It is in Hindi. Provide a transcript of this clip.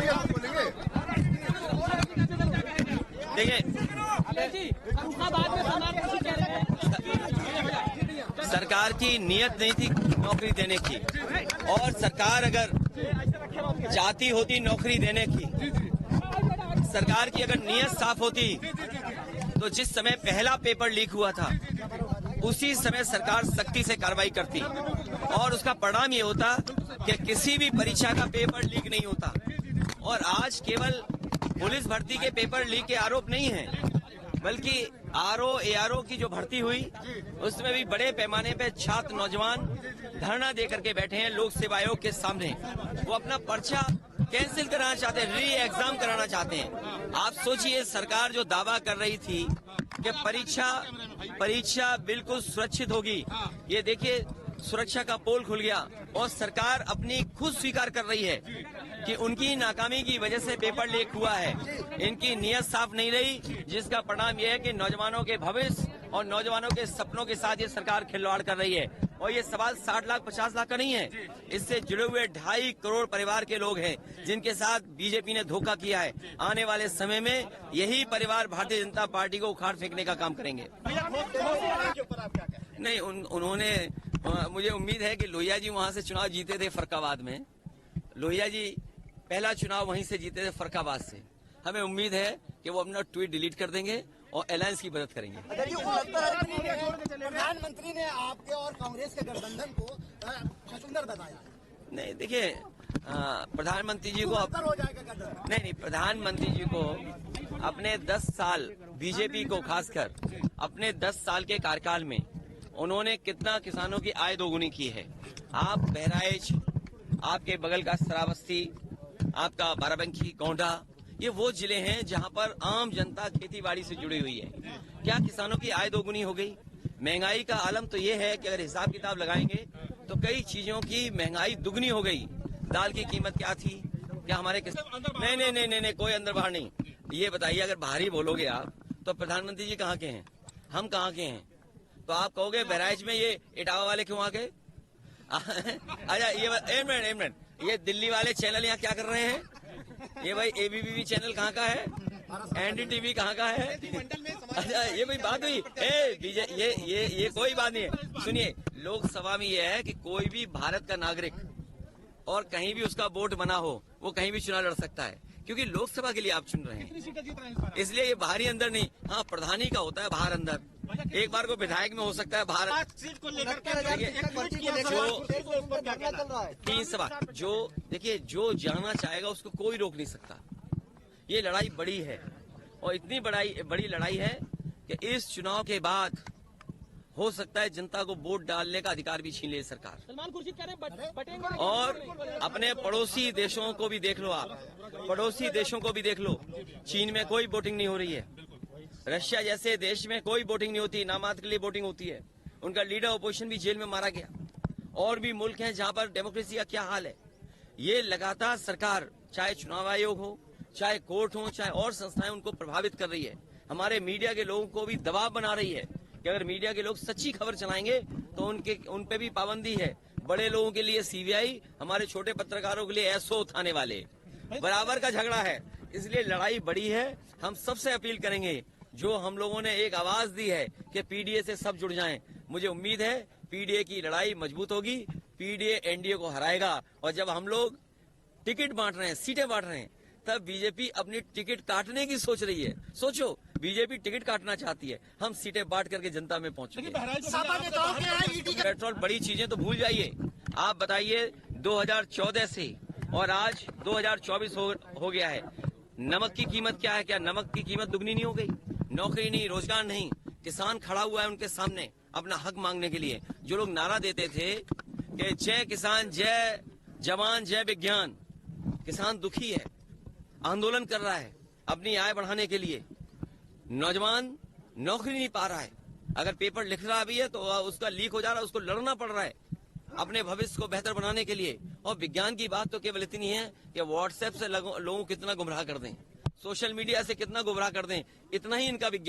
लोहिया कुछ बोलेंगे? देखिए, सरकार की नियत नहीं थी नौकरी देने की, और सरकार अगर चाहती होती नौकरी देने की, सरकार की अगर नियत साफ होती तो जिस समय पहला पेपर लीक हुआ था उसी समय सरकार सख्ती से कार्रवाई करती, और उसका परिणाम ये होता कि किसी भी परीक्षा का पेपर लीक नहीं होता। और आज केवल पुलिस भर्ती के पेपर लीक के आरोप नहीं है, बल्कि ARO की जो भर्ती हुई उसमें भी बड़े पैमाने पे छात्र नौजवान धरना दे करके बैठे हैं लोक सेवा आयोग के सामने। वो अपना पर्चा कैंसिल कराना चाहते हैं, री एग्जाम कराना चाहते हैं। आप सोचिए, सरकार जो दावा कर रही थी कि परीक्षा बिल्कुल सुरक्षित होगी, ये देखिए सुरक्षा का पोल खुल गया, और सरकार अपनी खुद स्वीकार कर रही है कि उनकी नाकामी की वजह से पेपर लीक हुआ है। इनकी नीयत साफ नहीं रही, जिसका परिणाम यह है कि नौजवानों के भविष्य और नौजवानों के सपनों के साथ ये सरकार खिलवाड़ कर रही है। और ये सवाल 60 लाख 50 लाख का नहीं है, इससे जुड़े हुए 2.5 करोड़ परिवार के लोग हैं जिनके साथ बीजेपी ने धोखा किया है। आने वाले समय में यही परिवार भारतीय जनता पार्टी को उखाड़ फेंकने का काम करेंगे। नहीं, उन्होंने मुझे उम्मीद है कि लोहिया जी वहां से चुनाव जीते थे फरक्काबाद में। लोहिया जी पहला चुनाव वहीं से जीते थे फरक्काबाद से। हमें उम्मीद है कि वो अपना ट्वीट डिलीट कर देंगे और अलायंस की मदद करेंगे। प्रधानमंत्री ने आपके और कांग्रेस के गठबंधन को छछूंदर बताया। नहीं, देखिए, प्रधानमंत्री जी को हो जाएगा गठबंधन। नहीं, प्रधानमंत्री जी को अपने 10 साल बीजेपी को खासकर अपने 10 साल के कार्यकाल में उन्होंने कितना किसानों की आय दोगुनी की है। आप बहराइच, आपके बगल का श्रावस्ती, आपका बाराबंकी, गोंडा, ये वो जिले हैं जहां पर आम जनता खेती बाड़ी से जुड़ी हुई है। क्या किसानों की आय दोगुनी हो गई? महंगाई का आलम तो ये है कि अगर हिसाब किताब लगाएंगे तो कई चीजों की महंगाई दुगनी हो गई। दाल की कीमत क्या थी? क्या हमारे नहीं, कोई अंदर बाहर नहीं। ये बताइए, अगर बाहर ही बोलोगे आप तो प्रधानमंत्री जी कहाँ के हैं, हम कहाँ के हैं? तो आप कहोगे बहराइच में ये इटावा वाले क्यों आ गए? अच्छा, ये एक मिनट, ये दिल्ली वाले चैनल यहाँ क्या कर रहे हैं? ये भाई ABP चैनल कहाँ का है? NDTV कहाँ का है? अच्छा, ये कोई बात हुई? ये कोई बात नहीं है। सुनिए, लोकसभा में ये है कि कोई भी भारत का नागरिक और कहीं भी उसका वोट बना हो वो कहीं भी चुनाव लड़ सकता है, क्योंकि लोकसभा के लिए आप चुन रहे हैं। इसलिए ये बाहरी अंदर नहीं, हाँ प्रधानी का होता है बाहर अंदर। एक बार को विधायक में हो सकता है बाहर सीट को लेकर तीन सवाल जो देखिए, जो जाना चाहेगा उसको कोई रोक नहीं सकता। ये लड़ाई बड़ी है, और इतनी बड़ी लड़ाई है कि इस चुनाव के बाद हो सकता है जनता को वोट डालने का अधिकार भी छीन ले सरकार। और अपने पड़ोसी देशों को भी देख लो, आप पड़ोसी देशों को भी देख लो। चीन में कोई वोटिंग नहीं हो रही है, रशिया जैसे देश में कोई वोटिंग नहीं होती, नामात्र के लिए वोटिंग होती है। उनका लीडर ऑपोजिशन भी जेल में मारा गया। और भी मुल्क हैं जहां पर डेमोक्रेसी का क्या हाल है। ये लगातार सरकार, चाहे चुनाव आयोग हो, चाहे कोर्ट हो, चाहे और संस्थाएं, उनको प्रभावित कर रही है। हमारे मीडिया के लोगों को भी दबाव बना रही है कि अगर मीडिया के लोग सच्ची खबर चलाएंगे तो उन पे भी पाबंदी है। बड़े लोगों के लिए CBI, हमारे छोटे पत्रकारों के लिए SO थाने वाले, बराबर का झगड़ा है। इसलिए लड़ाई बड़ी है। हम सबसे अपील करेंगे, जो हम लोगों ने एक आवाज दी है कि PDA से सब जुड़ जाएं। मुझे उम्मीद है PDA की लड़ाई मजबूत होगी, PDA NDA को हराएगा। और जब हम लोग टिकट बांट रहे हैं, सीटें बांट रहे हैं, तब बीजेपी अपनी टिकट काटने की सोच रही है। सोचो, बीजेपी टिकट काटना चाहती है, हम सीटें बांट करके जनता में पहुंचेंगे। पेट्रोल, बड़ी चीजें तो भूल जाइए। आप बताइए, 2014 से और आज 2024 हो गया है, नमक की कीमत क्या है? क्या नमक की कीमत दुगनी नहीं हो गई? नौकरी नहीं, रोजगार नहीं, किसान खड़ा हुआ है उनके सामने अपना हक मांगने के लिए। जो लोग नारा देते थे कि जय किसान, जय जवान, जय विज्ञान, किसान दुखी है, आंदोलन कर रहा है अपनी आय बढ़ाने के लिए। नौजवान नौकरी नहीं पा रहा है, अगर पेपर लिख रहा भी है तो उसका लीक हो जा रहा है, उसको लड़ना पड़ रहा है अपने भविष्य को बेहतर बनाने के लिए। और विज्ञान की बात तो केवल इतनी है कि व्हाट्सएप से लोगों को कितना गुमराह कर दें, सोशल मीडिया से कितना गुमराह कर दें, इतना ही इनका विज्ञान